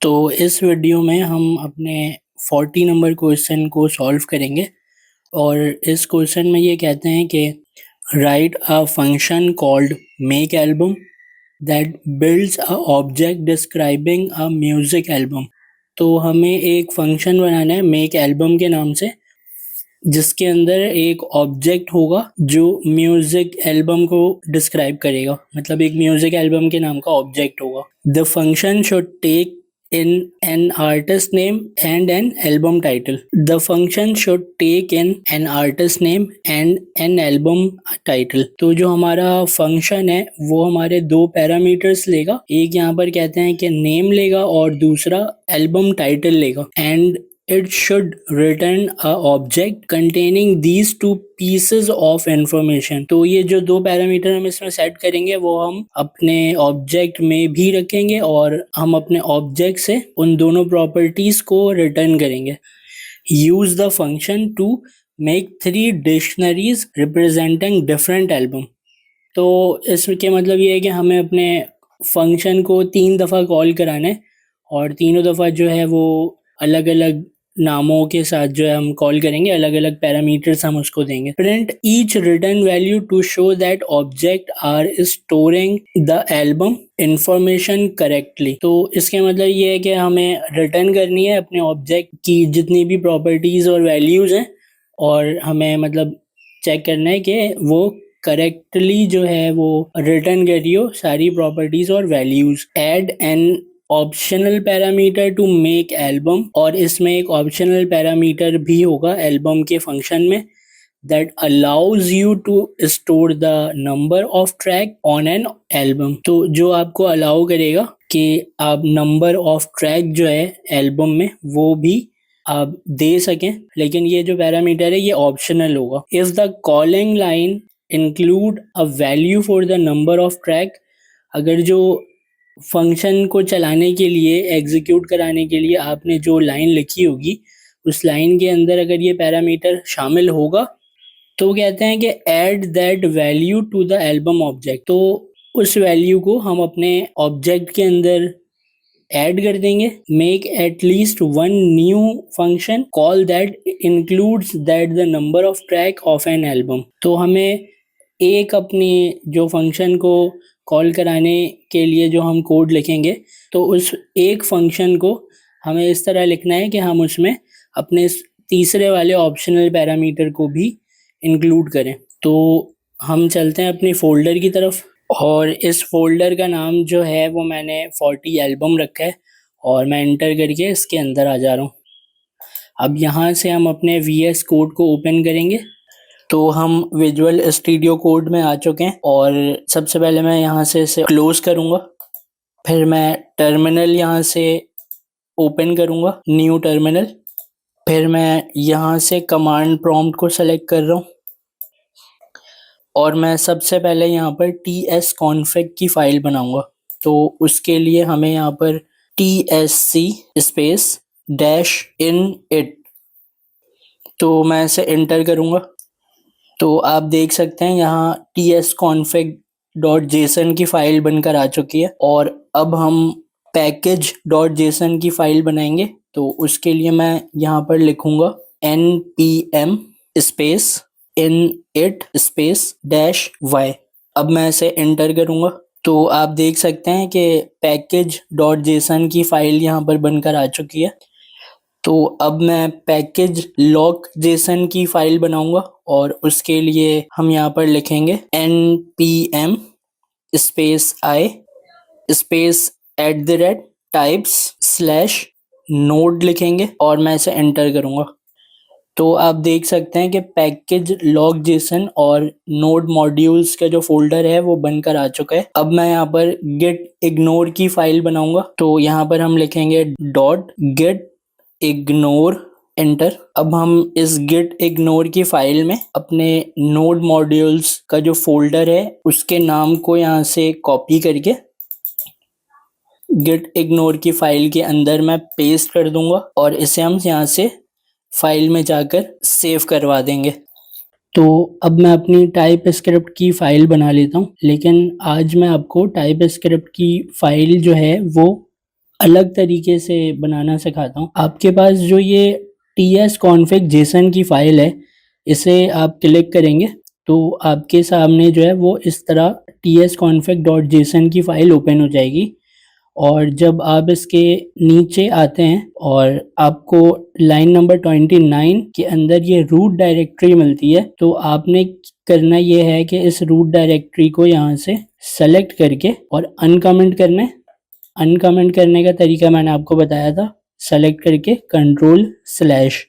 तो इस वीडियो में हम अपने 40 नंबर क्वेश्चन को सॉल्व करेंगे और इस क्वेश्चन में ये कहते हैं कि right a function called make album that builds a object describing a music album. तो हमें एक फंक्शन बनाना है मेक एल्बम के नाम से, जिसके अंदर एक ऑब्जेक्ट होगा जो म्यूजिक एल्बम को डिस्क्राइब करेगा, मतलब एक म्यूजिक एल्बम के नाम का ऑब्जेक्ट होगा। The function should take in an artist name and an album title. The function should take in an artist name and an album title. तो जो हमारा फंक्शन है वो हमारे दो पैरामीटर्स लेगा, एक यहाँ पर कहते हैं कि नेम लेगा और दूसरा एल्बम टाइटल लेगा। And it should return a object containing these two pieces of information। तो ये जो दो पैरामीटर हम इसमें सेट करेंगे वो हम अपने ऑब्जेक्ट में भी रखेंगे और हम अपने ऑब्जेक्ट से उन दोनों प्रॉपर्टीज को रिटर्न करेंगे। Use the function to make 3 dictionaries representing different album. तो इसके मतलब ये है कि हमें अपने फंक्शन को 3 दफ़ा कॉल कराना है और तीनों दफ़ा जो है वो अलग अलग नामों के साथ जो है हम कॉल करेंगे, अलग अलग पैरामीटर्स हम उसको देंगे। Print each return value to show that object are storing the album information correctly. तो इसके मतलब ये है कि हमें रिटर्न करनी है अपने ऑब्जेक्ट की जितनी भी प्रॉपर्टीज और वैल्यूज हैं और हमें मतलब चेक करना है कि वो करेक्टली जो है वो रिटर्न कर रही हो सारी प्रॉपर्टीज और values. Add an optional parameter to make album, और इसमें एक ऑप्शनल पैरामीटर भी होगा एल्बम के फंक्शन में, that allows you to store the number of track on an album। तो जो आपको अलाउ करेगा कि आप नंबर ऑफ ट्रैक जो है एल्बम में वो भी आप दे सकें, लेकिन ये जो पैरामीटर है ये ऑप्शनल होगा। If the calling line include a value for the number of track, अगर जो फंक्शन को चलाने के लिए, एग्जीक्यूट कराने के लिए आपने जो लाइन लिखी होगी उस लाइन के अंदर अगर ये पैरामीटर शामिल होगा तो कहते हैं कि add that value to the album object. तो उस वैल्यू को हम अपने ऑब्जेक्ट के अंदर ऐड कर देंगे। Make at least one new function call that includes that the number of track of an album. तो हमें एक अपनी जो फंक्शन को कॉल कराने के लिए जो हम कोड लिखेंगे तो उस एक फंक्शन को हमें इस तरह लिखना है कि हम उसमें अपने तीसरे वाले ऑप्शनल पैरामीटर को भी इंक्लूड करें। तो हम चलते हैं अपनी फोल्डर की तरफ और इस फोल्डर का नाम जो है वो मैंने 40 एल्बम रखा है और मैं एंटर करके इसके अंदर आ जा रहा हूँ। अब यहाँ से हम अपने VS कोड को ओपन करेंगे। तो हम विजुअल स्टूडियो कोड में आ चुके हैं और सबसे पहले मैं यहाँ से इसे क्लोज करूँगा, फिर मैं टर्मिनल यहाँ से ओपन करूँगा, न्यू टर्मिनल। फिर मैं यहाँ से कमांड प्रॉम्प्ट को सेलेक्ट कर रहा हूँ और मैं सबसे पहले यहाँ पर tsconfig की फ़ाइल बनाऊँगा। तो उसके लिए हमें यहाँ पर tsc स्पेस -in-it, तो मैं इसे एंटर करूँगा। तो आप देख सकते हैं यहाँ tsconfig.json की फ़ाइल बनकर आ चुकी है और अब हम package.json की फ़ाइल बनाएंगे। तो उसके लिए मैं यहाँ पर लिखूँगा npm space init space -y। अब मैं इसे एंटर करूँगा। तो आप देख सकते हैं कि package.json की फ़ाइल यहाँ पर बनकर आ चुकी है। तो अब मैं पैकेज लॉक जेसन की फ़ाइल बनाऊँगा और उसके लिए हम यहाँ पर लिखेंगे npm space i space @types/node लिखेंगे और मैं इसे एंटर करूँगा। तो आप देख सकते हैं कि पैकेज लॉक जेसन और नोड मॉड्यूल्स का जो फोल्डर है वो बनकर आ चुका है। अब मैं यहाँ पर गेट इग्नोर की फ़ाइल बनाऊँगा। तो यहाँ पर हम लिखेंगे .get इग्नोर, एंटर। अब हम इस गेट इग्नोर की फाइल में अपने नोड मॉड्यूल्स का जो फोल्डर है उसके नाम को यहाँ से कॉपी करके गेट इग्नोर की फाइल के अंदर मैं पेस्ट कर दूंगा और इसे हम यहाँ से फाइल में जाकर सेव करवा देंगे। तो अब मैं अपनी टाइप स्क्रिप्ट की फ़ाइल बना लेता हूँ, लेकिन आज मैं आपको टाइप स्क्रिप्ट की फ़ाइल जो है वो अलग तरीके से बनाना सिखाता हूँ। आपके पास जो ये tsconfig json की फ़ाइल है, इसे आप क्लिक करेंगे तो आपके सामने जो है वो इस तरह tsconfig.json की फ़ाइल ओपन हो जाएगी। और जब आप इसके नीचे आते हैं और आपको लाइन नंबर 29 के अंदर ये रूट डायरेक्टरी मिलती है, तो आपने करना ये है कि इस रूट डायरेक्टरी को यहाँ से सेलेक्ट करके और अनकमेंट करना है। अनकमेंट करने का तरीका मैंने आपको बताया था, सेलेक्ट करके कंट्रोल/,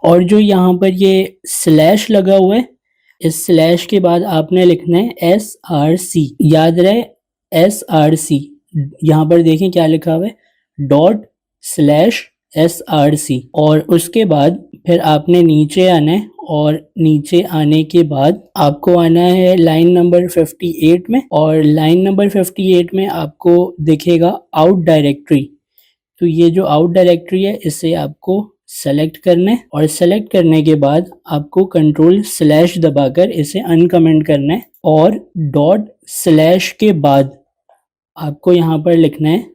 और जो यहाँ पर ये स्लैश लगा हुआ है, इस स्लैश के बाद आपने लिखना है src। याद रहे src, यहाँ पर देखें क्या लिखा हुआ है, ./src। और उसके बाद फिर आपने नीचे आना है और नीचे आने के बाद आपको आना है लाइन नंबर 58 में, और लाइन नंबर 58 में आपको दिखेगा आउट डायरेक्टरी। तो ये जो आउट डायरेक्टरी है इसे आपको सेलेक्ट करना है, और सेलेक्ट करने के बाद आपको कंट्रोल/ दबाकर इसे अनकमेंट करना है, और ./ के बाद आपको यहाँ पर लिखना है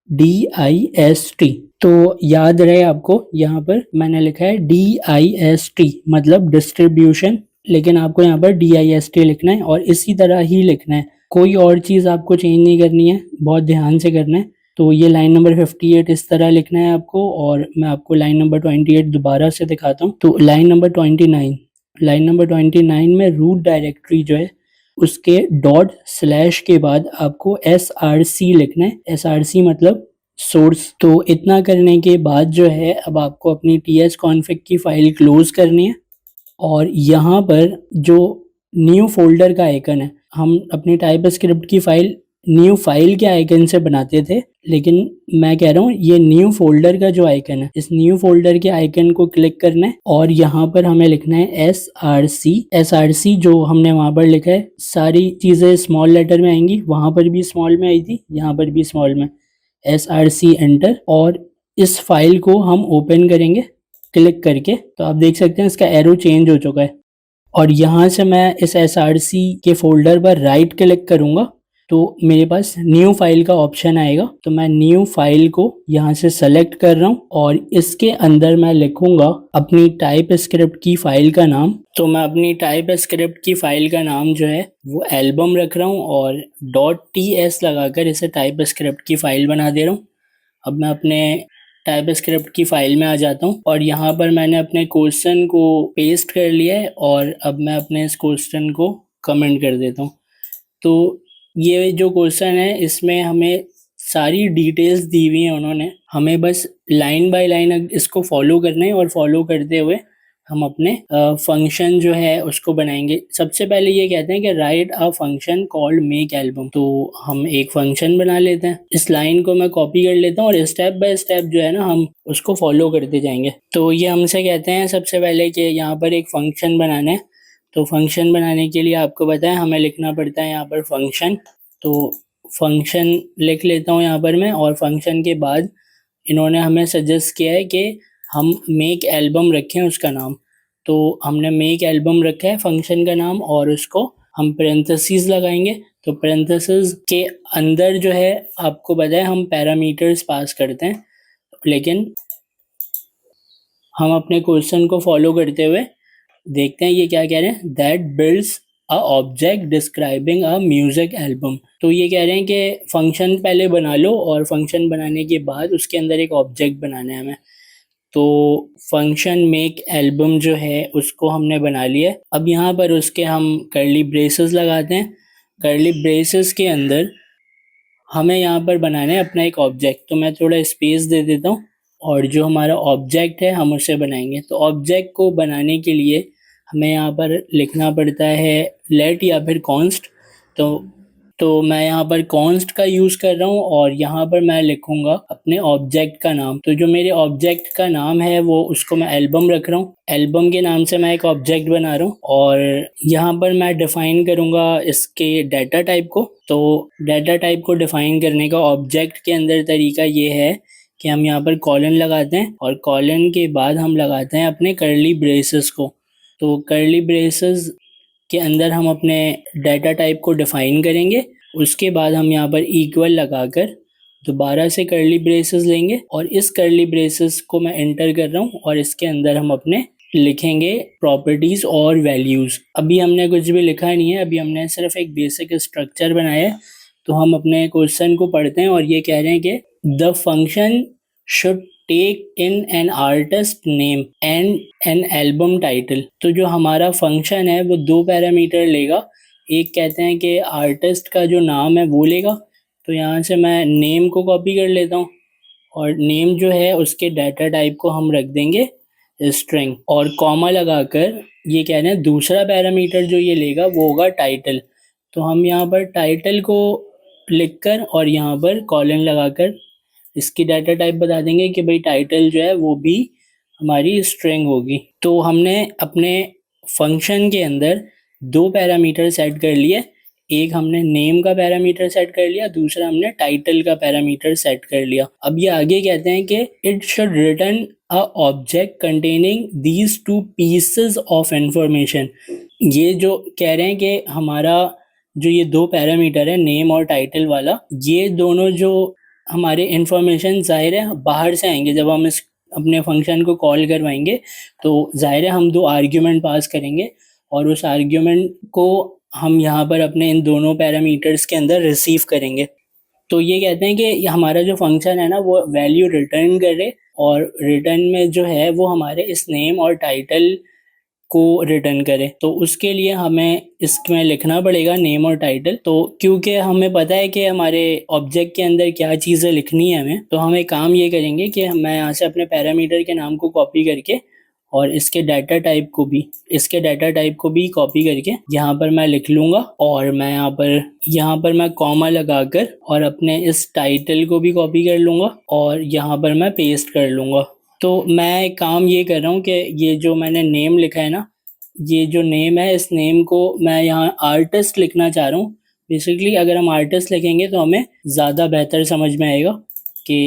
DIST। तो याद रहे आपको, यहाँ पर मैंने लिखा है DIST मतलब डिस्ट्रीब्यूशन, लेकिन आपको यहाँ पर DIST लिखना है और इसी तरह ही लिखना है, कोई और चीज़ आपको चेंज नहीं करनी है, बहुत ध्यान से करना है। तो ये लाइन नंबर 58 इस तरह लिखना है आपको, और मैं आपको लाइन नंबर 28 दोबारा से दिखाता हूँ। तो लाइन नंबर 29 में रूट डायरेक्टरी जो है उसके ./ के बाद आपको src लिखना है, src मतलब सोर्स। तो इतना करने के बाद जो है अब आपको अपनी tsconfig की फ़ाइल क्लोज करनी है, और यहाँ पर जो न्यू फोल्डर का आइकन है, हम अपनी टाइपस्क्रिप्ट की फ़ाइल न्यू फाइल के आइकन से बनाते थे, लेकिन मैं कह रहा हूँ ये न्यू फोल्डर का जो आइकन है, इस न्यू फोल्डर के आइकन को क्लिक करना है, और यहाँ पर हमें लिखना है src जो हमने वहाँ पर लिखा है, सारी चीज़ें स्मॉल लेटर में आएंगी, वहाँ पर भी स्मॉल में आई थी, यहाँ पर भी स्मॉल में, src एंटर। और इस फाइल को हम ओपन करेंगे क्लिक करके, तो आप देख सकते हैं इसका एरो चेंज हो चुका है। और यहाँ से मैं इस src के फोल्डर पर राइट क्लिक करूँगा तो मेरे पास न्यू फाइल का ऑप्शन आएगा, तो मैं न्यू फाइल को यहाँ से सेलेक्ट कर रहा हूँ, और इसके अंदर मैं लिखूंगा अपनी टाइपस्क्रिप्ट की फ़ाइल का नाम। तो मैं अपनी टाइपस्क्रिप्ट की फ़ाइल का नाम जो है वो एल्बम रख रहा हूँ, और .ts लगाकर इसे टाइपस्क्रिप्ट की फ़ाइल बना दे रहा हूँ। अब मैं अपने टाइपस्क्रिप्ट की फ़ाइल में आ जाता हूँ, और यहाँ पर मैंने अपने क्वेश्चन को पेस्ट कर लिया है, और अब मैं अपने इस क्वेश्चन को कमेंट कर देता हूँ। तो ये जो क्वेश्चन है इसमें हमें सारी डिटेल्स दी हुई हैं उन्होंने, हमें बस लाइन बाय लाइन इसको फॉलो करना है, और फॉलो करते हुए हम अपने फंक्शन जो है उसको बनाएंगे। सबसे पहले ये कहते हैं कि right a function called make album, तो हम एक फंक्शन बना लेते हैं। इस लाइन को मैं कॉपी कर लेता हूँ और स्टेप बाय स्टेप जो है ना हम उसको फॉलो करते जाएंगे। तो ये हमसे कहते हैं सबसे पहले कि यहाँ पर एक फंक्शन बनाना है। तो फंक्शन बनाने के लिए आपको पता है हमें लिखना पड़ता है यहाँ पर फंक्शन। तो फंक्शन लिख लेता हूँ यहाँ पर मैं, और फंक्शन के बाद इन्होंने हमें सजेस्ट किया है कि हम मेक एल्बम रखें उसका नाम। तो हमने मेक एल्बम रखा है फंक्शन का नाम, और उसको हम पेरेंथेसिस लगाएंगे। तो पेरेंथेसिस के अंदर जो है आपको पता है हम पैरामीटर्स पास करते हैं, लेकिन हम अपने क्वेश्चन को फॉलो करते हुए देखते हैं ये क्या कह रहे हैं, that builds a object describing a music album. तो ये कह रहे हैं कि फंक्शन पहले बना लो, और फंक्शन बनाने के बाद उसके अंदर एक ऑब्जेक्ट बनाना है हमें। तो फंक्शन मेक एल्बम जो है उसको हमने बना लिया है। अब यहाँ पर उसके हम कर्ली ब्रेसेस लगाते हैं। कर्ली ब्रेसेस के अंदर हमें यहाँ पर बनाना है अपना एक ऑब्जेक्ट। तो मैं थोड़ा स्पेस दे देता हूँ, और जो हमारा ऑब्जेक्ट है हम उसे बनाएंगे। तो ऑब्जेक्ट को बनाने के लिए हमें यहाँ पर लिखना पड़ता है लेट या फिर कॉन्स्ट। तो मैं यहाँ पर कॉन्स्ट का यूज़ कर रहा हूँ, और यहाँ पर मैं लिखूँगा अपने ऑब्जेक्ट का नाम। तो जो मेरे ऑब्जेक्ट का नाम है वो उसको मैं एल्बम रख रहा हूँ। एल्बम के नाम से मैं एक ऑब्जेक्ट बना रहा हूँ, और यहाँ पर मैं डिफ़ाइन करूँगा इसके डाटा टाइप को। तो डाटा टाइप को डिफ़ाइन करने का ऑब्जेक्ट के अंदर तरीका ये है कि हम यहाँ पर कॉलन लगाते हैं, और कॉलन के बाद हम लगाते हैं अपने कर्ली ब्रेसेस को। तो कर्ली ब्रेसेस के अंदर हम अपने डाटा टाइप को डिफ़ाइन करेंगे। उसके बाद हम यहाँ पर इक्वल लगाकर दोबारा से कर्ली ब्रेसेस लेंगे और इस कर्ली ब्रेसेस को मैं एंटर कर रहा हूँ और इसके अंदर हम अपने लिखेंगे प्रॉपर्टीज और वैल्यूज। अभी हमने कुछ भी लिखा नहीं है, अभी हमने सिर्फ एक बेसिक स्ट्रक्चर बनाया है। तो हम अपने क्वेश्चन को पढ़ते हैं और ये कह रहे हैं कि the function should take in an artist name and an album title. तो जो हमारा फंक्शन है वो दो पैरामीटर लेगा। एक कहते हैं कि आर्टिस्ट का जो नाम है वो लेगा। तो यहाँ से मैं नेम को कॉपी कर लेता हूँ और नेम जो है उसके डाटा टाइप को हम रख देंगे स्ट्रिंग और कॉमा लगाकर ये कह रहे हैं दूसरा पैरामीटर जो ये लेगा वो होगा टाइटल। तो हम यहाँ पर टाइटल को लिखकर और यहाँ पर कॉलन लगाकर इसकी डाटा टाइप बता देंगे कि भाई टाइटल जो है वो भी हमारी स्ट्रिंग होगी। तो हमने अपने फंक्शन के अंदर दो पैरामीटर सेट कर लिए। एक हमने नेम का पैरामीटर सेट कर लिया, दूसरा हमने टाइटल का पैरामीटर सेट कर लिया। अब ये आगे कहते हैं कि it should return a object containing these two pieces of information. ये जो कह रहे हैं कि हमारा जो ये दो पैरामीटर है नेम और टाइटल वाला, ये दोनों जो हमारे इंफॉर्मेशन ज़ाहिर है बाहर से आएंगे। जब हम इस अपने फंक्शन को कॉल करवाएंगे तो ज़ाहिर है हम दो आर्ग्यूमेंट पास करेंगे और उस आर्ग्यूमेंट को हम यहाँ पर अपने इन दोनों पैरामीटर्स के अंदर रिसीव करेंगे। तो ये कहते हैं कि ये हमारा जो फंक्शन है ना वो वैल्यू रिटर्न करे और रिटर्न में जो है वो हमारे इस नेम और टाइटल को रिटर्न करे। तो उसके लिए हमें इसमें लिखना पड़ेगा नेम और टाइटल। तो क्योंकि हमें पता है कि हमारे ऑब्जेक्ट के अंदर क्या चीज़ें लिखनी है हमें, तो हम एक काम ये करेंगे कि मैं यहाँ से अपने पैरामीटर के नाम को कॉपी करके और इसके डाटा टाइप को भी कॉपी करके यहाँ पर मैं लिख लूँगा और मैं यहाँ पर मैं कॉमा लगाकर और अपने इस टाइटल को भी कॉपी कर लूँगा और यहाँ पर मैं पेस्ट कर लूँगा। तो मैं एक काम ये कर रहा हूँ कि ये जो मैंने नेम लिखा है ना, ये जो नेम है इस नेम को मैं यहाँ आर्टिस्ट लिखना चाह रहा हूँ। बेसिकली अगर हम आर्टिस्ट लिखेंगे तो हमें ज़्यादा बेहतर समझ में आएगा कि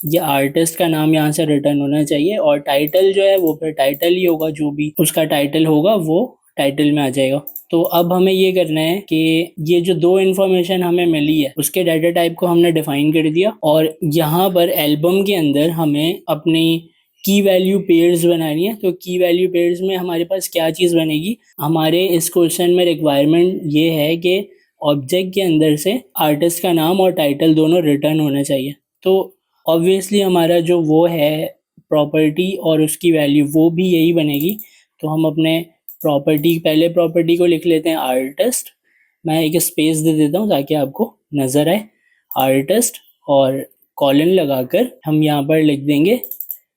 ये आर्टिस्ट का नाम यहाँ से रिटर्न होना चाहिए और टाइटल जो है वो फिर टाइटल ही होगा, जो भी उसका टाइटल होगा वो टाइटल में आ जाएगा। तो अब हमें ये करना है कि ये जो दो इन्फॉर्मेशन हमें मिली है उसके डाटा टाइप को हमने डिफाइन कर दिया और यहाँ पर एल्बम के अंदर हमें अपनी की वैल्यू पेयर्स बनानी है। तो की वैल्यू पेयर्स में हमारे पास क्या चीज़ बनेगी, हमारे इस क्वेश्चन में रिक्वायरमेंट ये है कि ऑब्जेक्ट के अंदर से आर्टिस्ट का नाम और टाइटल दोनों रिटर्न होना चाहिए। तो ऑब्वियसली हमारा जो वो है प्रॉपर्टी और उसकी वैल्यू वो भी यही बनेगी। तो हम अपने पहले प्रॉपर्टी को लिख लेते हैं आर्टिस्ट। मैं एक स्पेस दे देता हूँ ताकि आपको नज़र आए, आर्टिस्ट और कॉलन लगाकर हम यहाँ पर लिख देंगे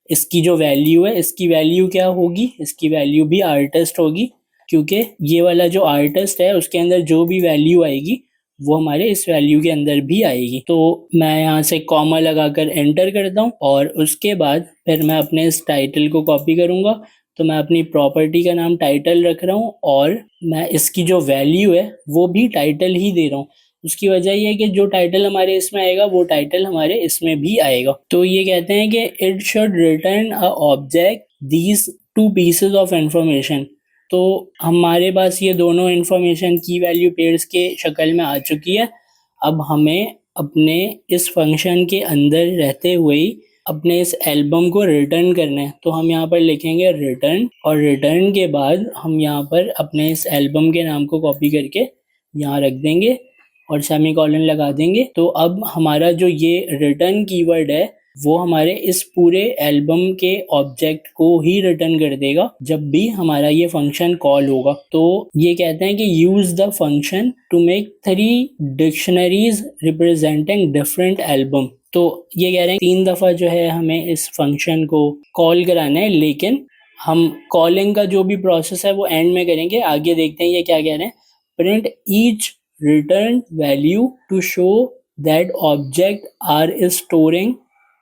इसकी जो वैल्यू है, इसकी वैल्यू क्या होगी, इसकी वैल्यू भी आर्टिस्ट होगी क्योंकि ये वाला जो आर्टिस्ट है उसके अंदर जो भी वैल्यू आएगी वो हमारे इस वैल्यू के अंदर भी आएगी। तो मैं यहाँ से कॉमा लगाकर एंटर करता हूँ और उसके बाद फिर मैं अपने इस टाइटल को कॉपी करूँगा। तो मैं अपनी प्रॉपर्टी का नाम टाइटल रख रहा हूँ और मैं इसकी जो वैल्यू है वो भी टाइटल ही दे रहा हूँ। उसकी वजह ये है कि जो टाइटल हमारे इसमें आएगा वो टाइटल हमारे इसमें भी आएगा। तो ये कहते हैं कि it should return a object these two pieces of information. तो हमारे पास ये दोनों इन्फॉर्मेशन की वैल्यू पेयर्स के शक्ल में आ चुकी है। अब हमें अपने इस फंक्शन के अंदर रहते हुए ही अपने इस एल्बम को रिटर्न करना है। तो हम यहाँ पर लिखेंगे रिटर्न और रिटर्न के बाद हम यहाँ पर अपने इस एल्बम के नाम को कॉपी करके यहाँ रख देंगे और सेमीकोलन लगा देंगे। तो अब हमारा जो ये रिटर्न कीवर्ड है वो हमारे इस पूरे एल्बम के ऑब्जेक्ट को ही रिटर्न कर देगा जब भी हमारा ये फंक्शन कॉल होगा। तो ये कहते हैं कि use the function to make 3 dictionaries representing different album. तो ये कह रहे हैं 3 दफ़ा जो है हमें इस फंक्शन को कॉल कराना है, लेकिन हम कॉलिंग का जो भी प्रोसेस है वो एंड में करेंगे। आगे देखते हैं ये क्या कह रहे हैं। Print each return value to show that object are storing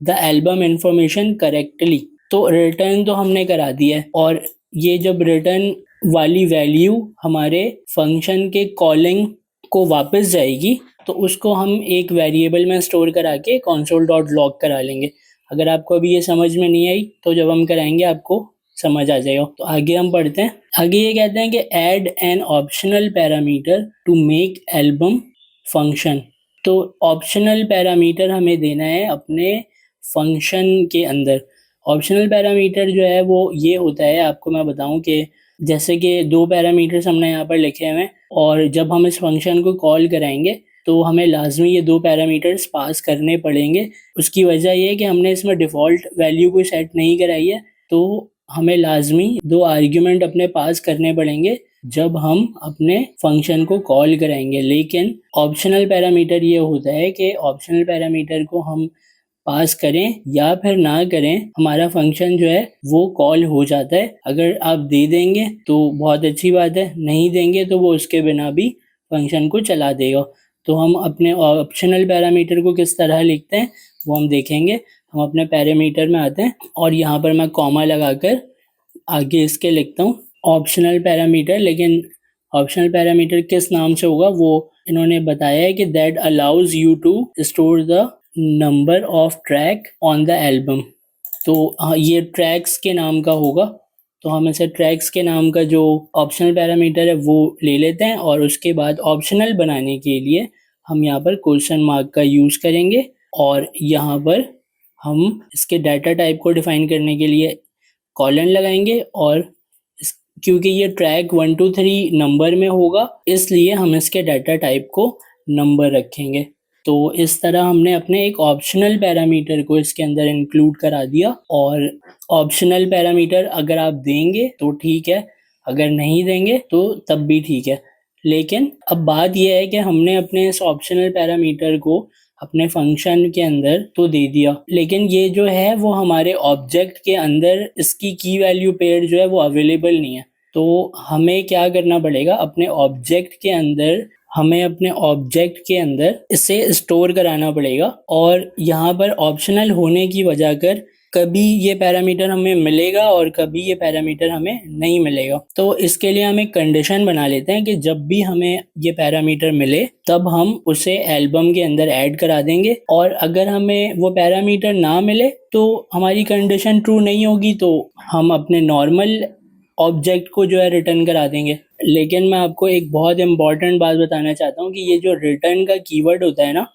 the album information correctly. तो रिटर्न तो हमने करा दिया है और ये जब रिटर्न वाली वैल्यू हमारे फंक्शन के कॉलिंग को वापस जाएगी तो उसको हम एक वेरिएबल में स्टोर करा के console.log करा लेंगे। अगर आपको अभी ये समझ में नहीं आई तो जब हम कराएंगे आपको समझ आ जाएगा। तो आगे हम पढ़ते हैं। आगे ये कहते हैं कि add an optional parameter to make album function. तो ऑप्शनल पैरामीटर हमें देना है अपने फंक्शन के अंदर। ऑप्शनल पैरामीटर जो है वो ये होता है, आपको मैं बताऊं कि जैसे कि 2 पैरामीटर्स हमने यहाँ पर लिखे हुए हैं और जब हम इस फंक्शन को कॉल कराएंगे तो हमें लाजमी ये 2 पैरामीटर्स पास करने पड़ेंगे। उसकी वजह ये है कि हमने इसमें डिफ़ॉल्ट वैल्यू कोई सेट नहीं कराई है, तो हमें लाजमी 2 आर्ग्यूमेंट अपने पास करने पड़ेंगे जब हम अपने फंक्शन को कॉल कराएंगे। लेकिन ऑप्शनल पैरामीटर ये होता है कि ऑप्शनल पैरामीटर को हम पास करें या फिर ना करें, हमारा फंक्शन जो है वो कॉल हो जाता है। अगर आप दे देंगे तो बहुत अच्छी बात है, नहीं देंगे तो वो उसके बिना भी फंक्शन को चला देगा। तो हम अपने ऑप्शनल पैरामीटर को किस तरह लिखते हैं वो हम देखेंगे। हम अपने पैरामीटर में आते हैं और यहाँ पर मैं कॉमा लगाकर आगे इसके लिखता हूँ ऑप्शनल पैरामीटर। लेकिन ऑप्शनल पैरामीटर किस नाम से होगा वो इन्होंने बताया है कि that allows you to store the number of track on the album. तो ये ट्रैक्स के नाम का होगा, तो हम इसे ट्रैक्स के नाम का जो ऑप्शनल पैरामीटर है वो ले लेते हैं और उसके बाद ऑप्शनल बनाने के लिए हम यहाँ पर क्वेश्चन मार्क का यूज़ करेंगे और यहाँ पर हम इसके डाटा टाइप को डिफाइन करने के लिए कॉलन लगाएंगे और क्योंकि ये ट्रैक 1 2 3 नंबर में होगा इसलिए हम इसके डाटा टाइप को नंबर रखेंगे। तो इस तरह हमने अपने एक ऑप्शनल पैरामीटर को इसके अंदर इंक्लूड करा दिया। और ऑप्शनल पैरामीटर अगर आप देंगे तो ठीक है, अगर नहीं देंगे तो तब भी ठीक है। लेकिन अब बात यह है कि हमने अपने इस ऑप्शनल पैरामीटर को अपने फंक्शन के अंदर तो दे दिया, लेकिन ये जो है वो हमारे ऑब्जेक्ट के अंदर इसकी की वैल्यू पेयर जो है वो अवेलेबल नहीं है। तो हमें क्या करना पड़ेगा, अपने ऑब्जेक्ट के अंदर इसे स्टोर कराना पड़ेगा। और यहाँ पर ऑप्शनल होने की वजह कर कभी ये पैरामीटर हमें मिलेगा और कभी ये पैरामीटर हमें नहीं मिलेगा। तो इसके लिए हम एक कंडीशन बना लेते हैं कि जब भी हमें ये पैरामीटर मिले तब हम उसे एल्बम के अंदर ऐड करा देंगे, और अगर हमें वो पैरामीटर ना मिले तो हमारी कंडीशन ट्रू नहीं होगी, तो हम अपने नॉर्मल ऑब्जेक्ट को जो है रिटर्न करा देंगे। लेकिन मैं आपको एक बहुत इंपॉर्टेंट बात बताना चाहता हूँ कि ये जो रिटर्न का कीवर्ड होता है ना,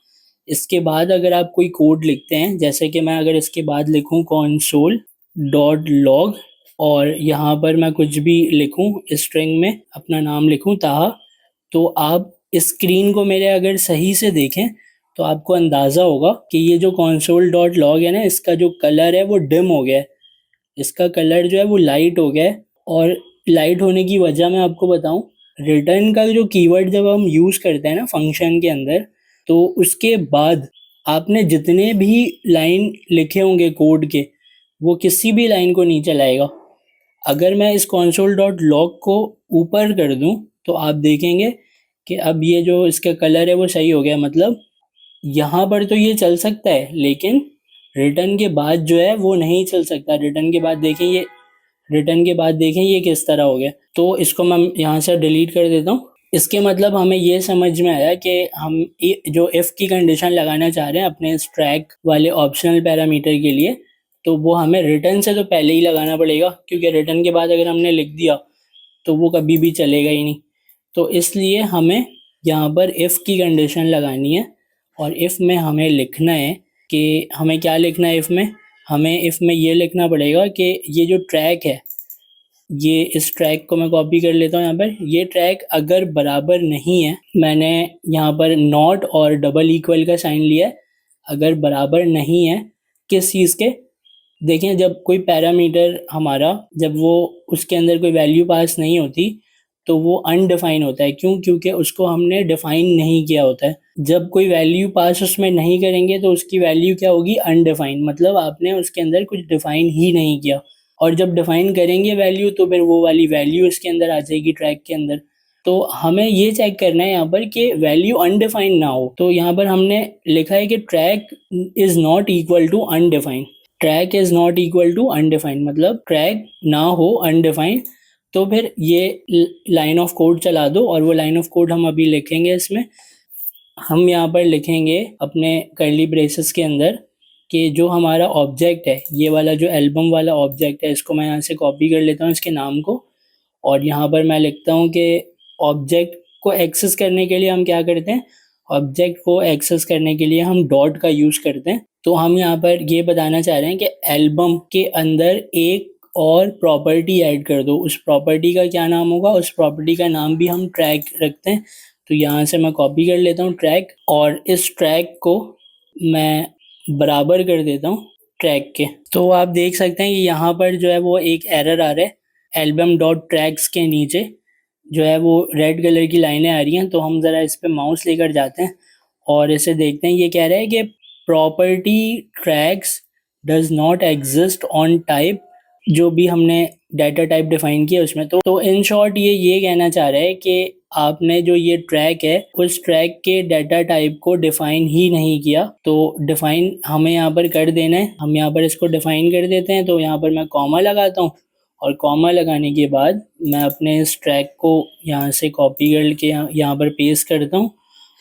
इसके बाद अगर आप कोई कोड लिखते हैं, जैसे कि मैं अगर इसके बाद लिखूं console.log और यहाँ पर मैं कुछ भी लिखूं स्ट्रिंग में अपना नाम लिखूं ताहा, तो आप स्क्रीन को मेरे अगर सही से देखें तो आपको अंदाज़ा होगा कि ये जो console.log है ना, इसका जो कलर है वो डिम हो गया है, इसका कलर जो है वो लाइट हो गया है। और लाइट होने की वजह मैं आपको बताऊं, रिटर्न का जो कीवर्ड जब हम यूज़ करते हैं ना फंक्शन के अंदर, तो उसके बाद आपने जितने भी लाइन लिखे होंगे कोड के वो किसी भी लाइन को नहीं चलाएगा। अगर मैं इस console.log को ऊपर कर दूं तो आप देखेंगे कि अब ये जो इसका कलर है वो सही हो गया। मतलब यहाँ पर तो ये चल सकता है लेकिन रिटर्न के बाद जो है वो नहीं चल सकता। रिटर्न के बाद देखें ये किस तरह हो गया। तो इसको मैं यहाँ से डिलीट कर देता हूँ। इसके मतलब हमें ये समझ में आया कि हम जो इफ़ की कंडीशन लगाना चाह रहे हैं अपने इस ट्रैक वाले ऑप्शनल पैरामीटर के लिए, तो वो हमें रिटर्न से तो पहले ही लगाना पड़ेगा, क्योंकि रिटर्न के बाद अगर हमने लिख दिया तो वो कभी भी चलेगा ही नहीं। तो इसलिए हमें यहाँ पर इफ़ की कंडीशन लगानी है और इफ़ में हमें लिखना है कि हमें क्या लिखना है। हमें इफ़ में ये लिखना पड़ेगा कि ये जो ट्रैक है, ये इस ट्रैक को मैं कॉपी कर लेता हूँ यहाँ पर। ये ट्रैक अगर बराबर नहीं है, मैंने यहाँ पर नॉट और डबल इक्वल का साइन लिया है, अगर बराबर नहीं है किस चीज़ के, देखें जब कोई पैरामीटर हमारा जब वो उसके अंदर कोई वैल्यू पास नहीं होती तो वो अनडिफाइन होता है। क्यों? क्योंकि उसको हमने डिफाइन नहीं किया होता है। जब कोई वैल्यू पास उसमें नहीं करेंगे तो उसकी वैल्यू क्या होगी? अनडिफाइन। मतलब आपने उसके अंदर कुछ डिफाइन ही नहीं किया, और जब डिफाइन करेंगे वैल्यू तो फिर वो वाली वैल्यू इसके अंदर आ जाएगी ट्रैक के अंदर। तो हमें ये चेक करना है यहाँ पर कि वैल्यू अनडिफाइन ना हो। तो यहाँ पर हमने लिखा है कि track is not equal to undefined. Track is not equal to undefined मतलब ट्रैक ना हो अनडिफाइन। तो फिर ये लाइन ऑफ कोड चला दो, और वो लाइन ऑफ कोड हम अभी लिखेंगे। इसमें हम यहाँ पर लिखेंगे अपने कर्ली ब्रेसेस के अंदर कि जो हमारा ऑब्जेक्ट है, ये वाला जो एल्बम वाला ऑब्जेक्ट है, इसको मैं यहाँ से कॉपी कर लेता हूँ इसके नाम को, और यहाँ पर मैं लिखता हूँ कि ऑब्जेक्ट को एक्सेस करने के लिए हम क्या करते हैं, ऑब्जेक्ट को एक्सेस करने के लिए हम डॉट का यूज़ करते हैं। तो हम यहाँ पर ये बताना चाह रहे हैं कि एल्बम के अंदर एक और प्रॉपर्टी ऐड कर दो। उस प्रॉपर्टी का क्या नाम होगा? उस प्रॉपर्टी का नाम भी हम ट्रैक रखते हैं। तो यहाँ से मैं कॉपी कर लेता हूँ ट्रैक, और इस ट्रैक को मैं बराबर कर देता हूँ ट्रैक के। तो आप देख सकते हैं कि यहाँ पर जो है वो एक एरर आ रहा है, एल्बम डॉट ट्रैक्स के नीचे जो है वो रेड कलर की लाइनें आ रही हैं। तो हम ज़रा इस पे माउस लेकर जाते हैं और इसे देखते हैं। ये कह रहा है कि property tracks does not exist on type, जो भी हमने डाटा टाइप डिफाइन किया उसमें। तो इन शॉर्ट ये कहना चाह रहा है कि आपने जो ये ट्रैक है उस ट्रैक के डाटा टाइप को डिफाइन ही नहीं किया। तो डिफाइन हमें यहाँ पर कर देना है। हम यहाँ पर इसको डिफाइन कर देते हैं। तो यहाँ पर मैं कॉमा लगाता हूँ, और कॉमा लगाने के बाद मैं अपने इस ट्रैक को यहाँ से कॉपी करके यहाँ पर पेस्ट करता हूँ,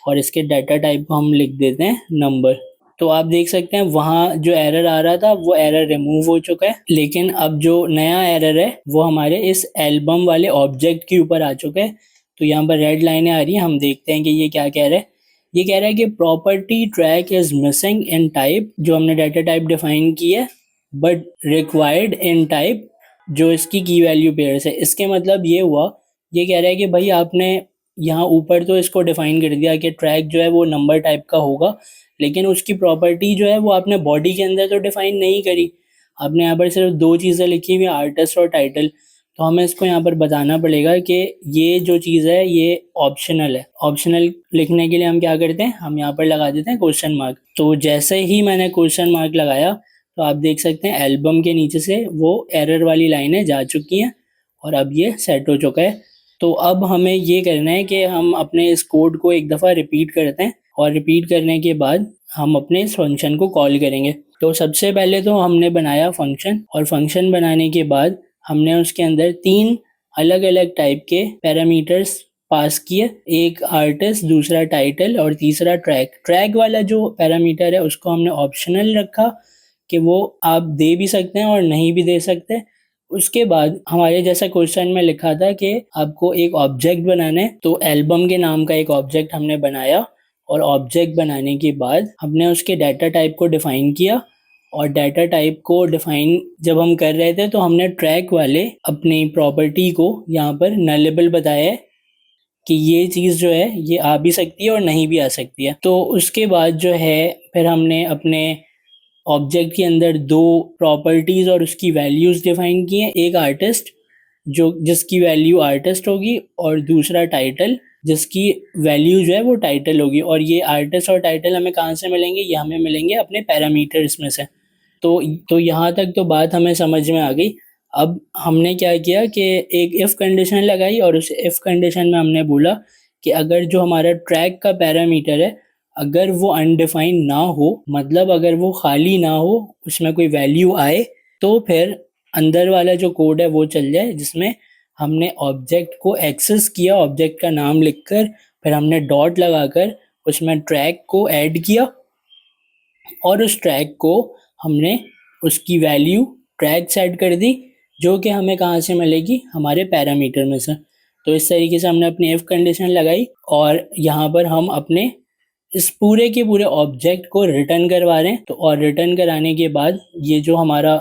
और इसके डाटा टाइप को हम लिख देते हैं नंबर। तो आप देख सकते हैं वहाँ जो एरर आ रहा था वो एरर रिमूव हो चुका है, लेकिन अब जो नया एरर है वो हमारे इस एल्बम वाले ऑब्जेक्ट के ऊपर आ चुका है। तो यहाँ पर रेड लाइनें आ रही हैं। हम देखते हैं कि ये क्या कह रहा है। ये कह रहा है कि property track is missing in type, जो हमने डाटा टाइप डिफाइन की है, बट रिक्वायर्ड इन टाइप, जो इसकी की वैल्यू पेयर्स है। इसके मतलब ये हुआ, ये कह रहा है कि भाई आपने यहाँ ऊपर तो इसको डिफाइन कर दिया कि ट्रैक जो है वो नंबर टाइप का होगा, लेकिन उसकी प्रॉपर्टी जो है वो आपने बॉडी के अंदर तो डिफाइन नहीं करी। आपने यहाँ पर सिर्फ दो चीज़ें लिखी हुई, आर्टिस्ट और टाइटल। तो हमें इसको यहाँ पर बताना पड़ेगा कि ये जो चीज़ है ये ऑप्शनल है। ऑप्शनल लिखने के लिए हम क्या करते हैं, हम यहाँ पर लगा देते हैं क्वेश्चन मार्क। तो जैसे ही मैंने क्वेश्चन मार्क लगाया तो आप देख सकते हैं एल्बम के नीचे से वो एरर वाली लाइनें जा चुकी हैं, और अब ये सेट हो चुका है। तो अब हमें ये करना है कि हम अपने इस कोड को एक दफ़ा रिपीट करते हैं, और रिपीट करने के बाद हम अपने इस फंक्शन को कॉल करेंगे। तो सबसे पहले तो हमने बनाया फंक्शन, और फंक्शन बनाने के बाद हमने उसके अंदर 3 अलग-अलग टाइप के पैरामीटर्स पास किए। एक आर्टिस्ट, दूसरा टाइटल और तीसरा ट्रैक। ट्रैक वाला जो पैरामीटर है उसको हमने ऑप्शनल रखा कि वो आप दे भी सकते हैं और नहीं भी दे सकते। उसके बाद हमारे जैसा क्वेश्चन में लिखा था कि आपको एक ऑब्जेक्ट बनाना है, तो एल्बम के नाम का एक ऑब्जेक्ट हमने बनाया, और ऑब्जेक्ट बनाने के बाद हमने उसके डाटा टाइप को डिफाइन किया। और डाटा टाइप को डिफाइन जब हम कर रहे थे तो हमने ट्रैक वाले अपनी प्रॉपर्टी को यहाँ पर नलेबल बताया है कि ये चीज़ जो है ये आ भी सकती है और नहीं भी आ सकती है। तो उसके बाद जो है फिर हमने अपने ऑब्जेक्ट के अंदर 2 प्रॉपर्टीज़ और उसकी वैल्यूज़ डिफाइन की हैं। एक आर्टिस्ट जो जिसकी वैल्यू आर्टिस्ट होगी, और दूसरा टाइटल जिसकी वैल्यू जो है वो टाइटल होगी। और ये आर्टिस्ट और टाइटल हमें कहाँ से मिलेंगे? ये हमें मिलेंगे अपने पैरामीटर्स में से। तो यहाँ तक तो बात हमें समझ में आ गई। अब हमने क्या किया कि एक इफ़ कंडीशन लगाई, और उस इफ़ कंडीशन में हमने बोला कि अगर जो हमारा ट्रैक का पैरामीटर है अगर वो अनडिफाइंड ना हो, मतलब अगर वो खाली ना हो, उसमें कोई वैल्यू आए, तो फिर अंदर वाला जो कोड है वो चल जाए, जिसमें हमने ऑब्जेक्ट को एक्सेस किया, ऑब्जेक्ट का नाम लिखकर, फिर हमने डॉट लगाकर उसमें ट्रैक को ऐड किया, और उस ट्रैक को हमने उसकी वैल्यू ट्रैक सेट कर दी, जो कि हमें कहाँ से मिलेगी? हमारे पैरामीटर में से। तो इस तरीके से हमने अपनी इफ़ कंडीशन लगाई, और यहाँ पर हम अपने इस पूरे के पूरे ऑब्जेक्ट को रिटर्न करवा रहे हैं। तो और रिटर्न कराने के बाद ये जो हमारा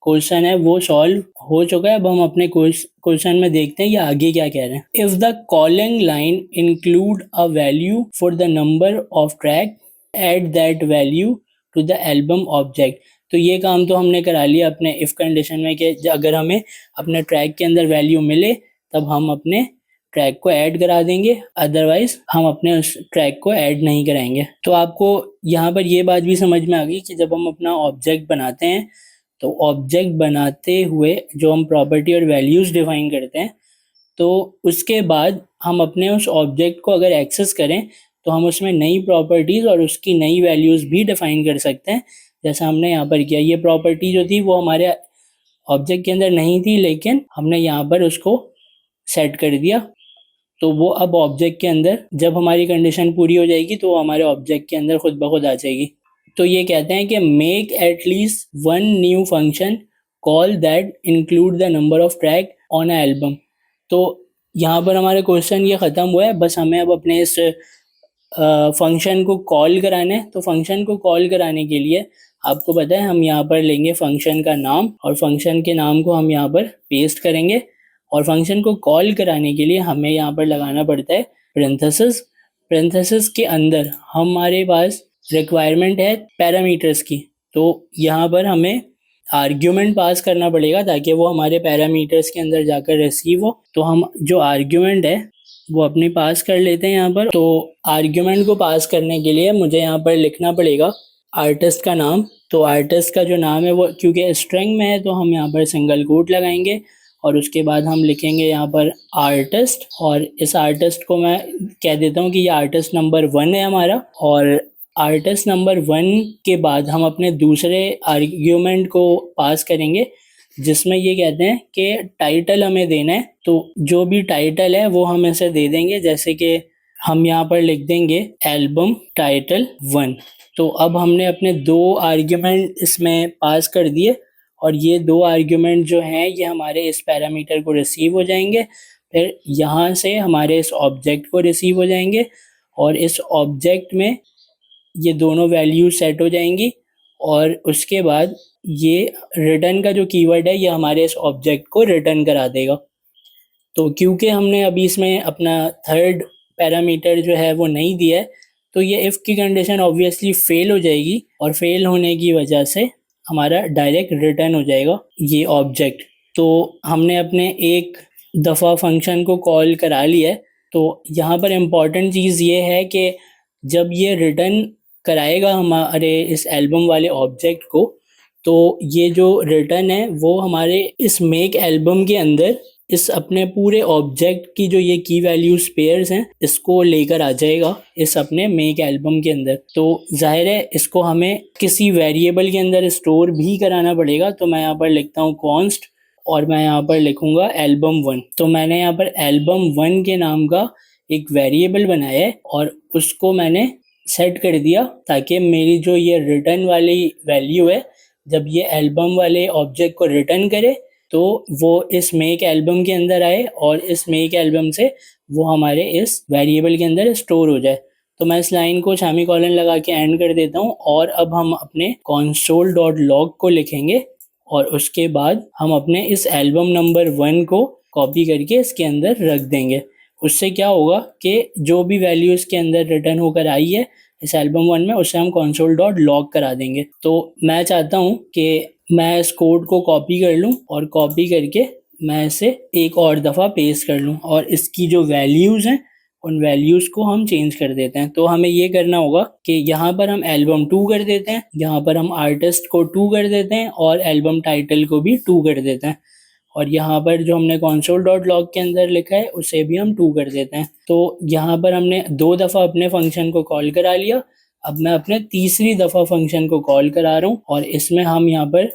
क्वेश्चन है वो सॉल्व हो चुका है। अब हम अपने क्वेश्चन में देखते हैं ये आगे क्या कह रहे हैं। If the calling line include a value for the number of track, add that value to the album object. तो ये काम तो हमने करा लिया अपने इफ़ कंडीशन में कि अगर हमें अपने ट्रैक के अंदर वैल्यू मिले तब हम अपने ट्रैक को ऐड करा देंगे, अदरवाइज हम अपने उस ट्रैक को ऐड नहीं कराएंगे। तो आपको यहाँ पर ये बात भी समझ में आ गई कि जब हम अपना ऑब्जेक्ट बनाते हैं तो ऑब्जेक्ट बनाते हुए जो हम प्रॉपर्टी और वैल्यूज़ डिफाइन करते हैं, तो उसके बाद हम अपने उस ऑब्जेक्ट को अगर एक्सेस करें तो हम उसमें नई प्रॉपर्टीज़ और उसकी नई वैल्यूज़ भी डिफाइन कर सकते हैं, जैसा हमने यहाँ पर किया। ये प्रॉपर्टी जो थी वो हमारे ऑब्जेक्ट के अंदर नहीं थी, लेकिन हमने यहाँ पर उसको सेट कर दिया। तो वो अब ऑब्जेक्ट के अंदर जब हमारी कंडीशन पूरी हो जाएगी तो वो हमारे ऑब्जेक्ट के अंदर खुद ब खुद आ जाएगी। तो ये कहते हैं कि make at least one new function call that include the number of track on a album. तो यहाँ पर हमारा क्वेश्चन ये ख़त्म हुआ है। बस हमें अब अपने इस फंक्शन को कॉल कराना है, तो फंक्शन को कॉल कराने के लिए आपको पता है हम यहाँ पर लेंगे फंक्शन का नाम और फंक्शन के नाम को हम यहाँ पर पेस्ट करेंगे और फंक्शन को कॉल कराने के लिए हमें यहाँ पर लगाना पड़ता है पेरेंथेसिस। पेरेंथेसिस के अंदर हमारे पास रिक्वायरमेंट है पैरामीटर्स की, तो यहाँ पर हमें आर्ग्यूमेंट पास करना पड़ेगा ताकि वो हमारे पैरामीटर्स के अंदर जाकर रिसीव हो। तो हम जो आर्ग्यूमेंट है वो अपने पास कर लेते हैं यहाँ पर। तो आर्ग्यूमेंट को पास करने के लिए मुझे यहाँ पर लिखना पड़ेगा आर्टिस्ट का नाम। तो आर्टिस्ट का जो नाम है वो क्योंकि स्ट्रिंग में है तो हम यहाँ पर सिंगल कोट लगाएंगे और उसके बाद हम लिखेंगे यहाँ पर आर्टिस्ट, और इस आर्टिस्ट को मैं कह देता हूँ कि ये आर्टिस्ट नंबर 1 है हमारा। और आर्टिस्ट नंबर 1 के बाद हम अपने दूसरे आर्ग्यूमेंट को पास करेंगे जिसमें ये कहते हैं कि टाइटल हमें देना है। तो जो भी टाइटल है वो हम इसे दे देंगे, जैसे कि हम यहाँ पर लिख देंगे एल्बम टाइटल 1। तो अब हमने अपने 2 आर्ग्यूमेंट इसमें पास कर दिए और ये 2 आर्ग्यूमेंट जो हैं ये हमारे इस पैरामीटर को रिसीव हो जाएंगे, फिर यहाँ से हमारे इस ऑब्जेक्ट को रिसीव हो जाएंगे और इस ऑब्जेक्ट में ये दोनों वैल्यू सेट हो जाएंगी और उसके बाद ये रिटर्न का जो कीवर्ड है ये हमारे इस ऑब्जेक्ट को रिटर्न करा देगा। तो क्योंकि हमने अभी इसमें अपना थर्ड पैरामीटर जो है वो नहीं दिया है तो ये इफ़ की कंडीशन ऑब्वियसली फेल हो जाएगी और फेल होने की वजह से हमारा डायरेक्ट रिटर्न हो जाएगा ये ऑब्जेक्ट। तो हमने अपने एक दफ़ा फंक्शन को कॉल करा लिया है। तो यहाँ पर इम्पॉर्टेंट चीज़ ये है कि जब ये रिटर्न कराएगा हमारे इस एल्बम वाले ऑब्जेक्ट को, तो ये जो रिटर्न है वो हमारे इस मेक एल्बम के अंदर इस अपने पूरे ऑब्जेक्ट की जो ये की वैल्यूज पेयर्स हैं इसको लेकर आ जाएगा इस अपने मेक एल्बम के अंदर। तो जाहिर है इसको हमें किसी वेरिएबल के अंदर स्टोर भी कराना पड़ेगा। तो मैं यहाँ पर लिखता हूँ कॉन्स्ट और मैं यहाँ पर लिखूंगा एल्बम 1। तो मैंने यहाँ पर एल्बम 1 के नाम का एक वेरिएबल बनाया है और उसको मैंने सेट कर दिया ताकि मेरी जो ये रिटर्न वाली वैल्यू है जब ये एल्बम वाले ऑब्जेक्ट को रिटर्न करे तो वो इस मेक एल्बम के अंदर आए और इस मेक एल्बम से वो हमारे इस वेरिएबल के अंदर स्टोर हो जाए। तो मैं इस लाइन को सेमी कॉलन लगा के एंड कर देता हूँ और अब हम अपने console.log को लिखेंगे और उसके बाद हम अपने इस एल्बम नंबर 1 को कॉपी करके इसके अंदर रख देंगे। उससे क्या होगा कि जो भी वैल्यू इसके अंदर रिटर्न होकर आई है इस एल्बम 1 में उसे हम console.log करा देंगे। तो मैं चाहता हूँ कि मैं इस कोड को कॉपी कर लूँ और कॉपी करके मैं इसे एक और दफ़ा पेस्ट कर लूँ और इसकी जो वैल्यूज़ हैं उन वैल्यूज़ को हम चेंज कर देते हैं। तो हमें ये करना होगा कि यहाँ पर हम एल्बम 2 कर देते हैं, यहाँ पर हम आर्टिस्ट को 2 कर देते हैं और एल्बम टाइटल को भी 2 कर देते हैं और यहाँ पर जो हमने console.log के अंदर लिखा है उसे भी हम 2 कर देते हैं। तो यहाँ पर हमने 2 दफ़ा अपने फंक्शन को कॉल करा लिया। अब मैं अपने तीसरी दफ़ा फंक्शन को कॉल करा रहा हूँ और इसमें हम यहाँ पर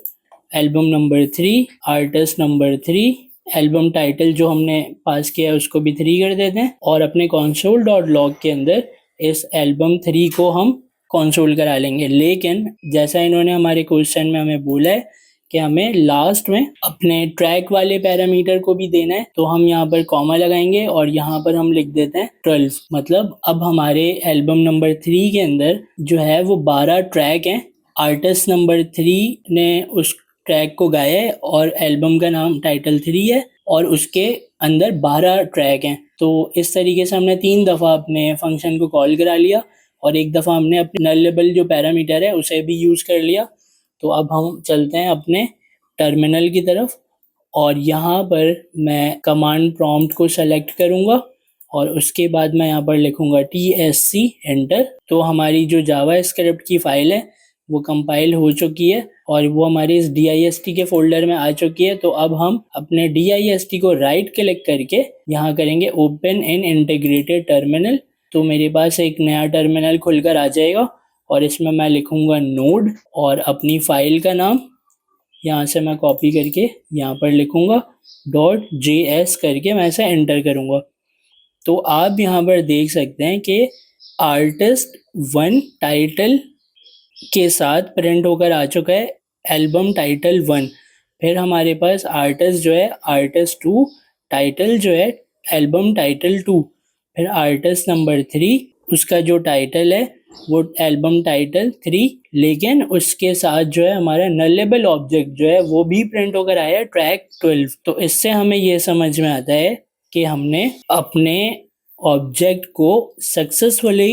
album number 3, artist number 3, album title जो हमने पास किया है उसको भी 3 कर देते हैं और अपने console.log के अंदर इस एल्बम 3 को हम कंसोल करा लेंगे। लेकिन जैसा इन्होंने हमारे क्वेश्चन में हमें बोला है कि हमें लास्ट में अपने ट्रैक वाले पैरामीटर को भी देना है, तो हम यहाँ पर कॉमा लगाएंगे और यहाँ पर हम लिख देते हैं 12। मतलब अब हमारे एल्बम नंबर 3 के अंदर जो है वो 12 ट्रैक हैं। आर्टिस्ट नंबर 3 ने उस ट्रैक को गाया है और एल्बम का नाम टाइटल 3 है और उसके अंदर 12 ट्रैक हैं। तो इस तरीके से हमने 3 दफ़ा अपने फंक्शन को कॉल करा लिया और एक दफ़ा हमने अपने नलेबल जो पैरामीटर है उसे भी यूज़ कर लिया। तो अब हम चलते हैं अपने टर्मिनल की तरफ और यहाँ पर मैं कमांड प्रॉम्प्ट को सेलेक्ट करूँगा और उसके बाद मैं यहाँ पर लिखूँगा TSC एंटर। तो हमारी जो जावा स्क्रिप्ट की फ़ाइल है वो कंपाइल हो चुकी है और वो हमारी इस DIST के फोल्डर में आ चुकी है। तो अब हम अपने DIST को राइट क्लिक करके यहाँ करेंगे ओपन इन इंटीग्रेटेड टर्मिनल। तो मेरे पास एक नया टर्मिनल खुलकर आ जाएगा और इसमें मैं लिखूँगा नोड और अपनी फ़ाइल का नाम यहाँ से मैं कॉपी करके यहाँ पर लिखूँगा .js करके मैं इसे एंटर करूँगा। तो आप यहाँ पर देख सकते हैं कि आर्टिस्ट 1 टाइटल के साथ प्रिंट होकर आ चुका है एल्बम टाइटल 1। फिर हमारे पास आर्टिस्ट जो है आर्टिस्ट 2, टाइटल जो है एल्बम टाइटल 2, फिर आर्टिस्ट नंबर 3 उसका जो टाइटल है वो एल्बम टाइटल 3, लेकिन उसके साथ जो है हमारा नलेबल ऑब्जेक्ट जो है वो भी प्रिंट होकर आया है ट्रैक 12। तो इससे हमें ये समझ में आता है कि हमने अपने ऑब्जेक्ट को सक्सेसफुली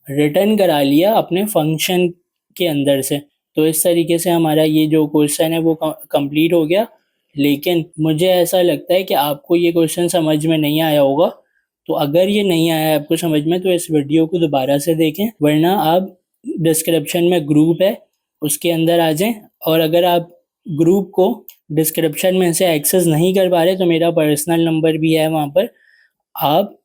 रिटर्न करा लिया अपने फंक्शन के अंदर से। तो इस तरीके से हमारा ये जो क्वेश्चन है वो कंप्लीट हो गया। लेकिन मुझे ऐसा लगता है कि आपको ये क्वेश्चन समझ में नहीं आया होगा। तो अगर ये नहीं आया है आपको समझ में तो इस वीडियो को दोबारा से देखें, वरना आप डिस्क्रिप्शन में ग्रुप है उसके अंदर आ जाएं। और अगर आप ग्रुप को डिस्क्रिप्शन में से एक्सेस नहीं कर पा रहे तो मेरा पर्सनल नंबर भी है वहाँ पर, आप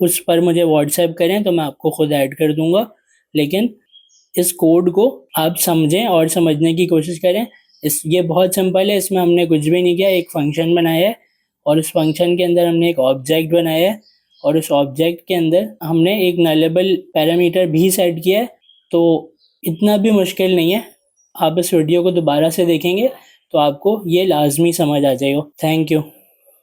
उस पर मुझे व्हाट्सएप करें तो मैं आपको खुद ऐड कर दूंगा। लेकिन इस कोड को आप समझें और समझने की कोशिश करें। ये बहुत सिंपल है, इसमें हमने कुछ भी नहीं किया, एक फंक्शन बनाया है और उस फंक्शन के अंदर हमने एक ऑब्जेक्ट बनाया है और उस ऑब्जेक्ट के अंदर हमने एक नलेबल पैरामीटर भी सेट किया है। तो इतना भी मुश्किल नहीं है, आप इस वीडियो को दोबारा से देखेंगे तो आपको ये लाजमी समझ आ जाएगा। Thank you.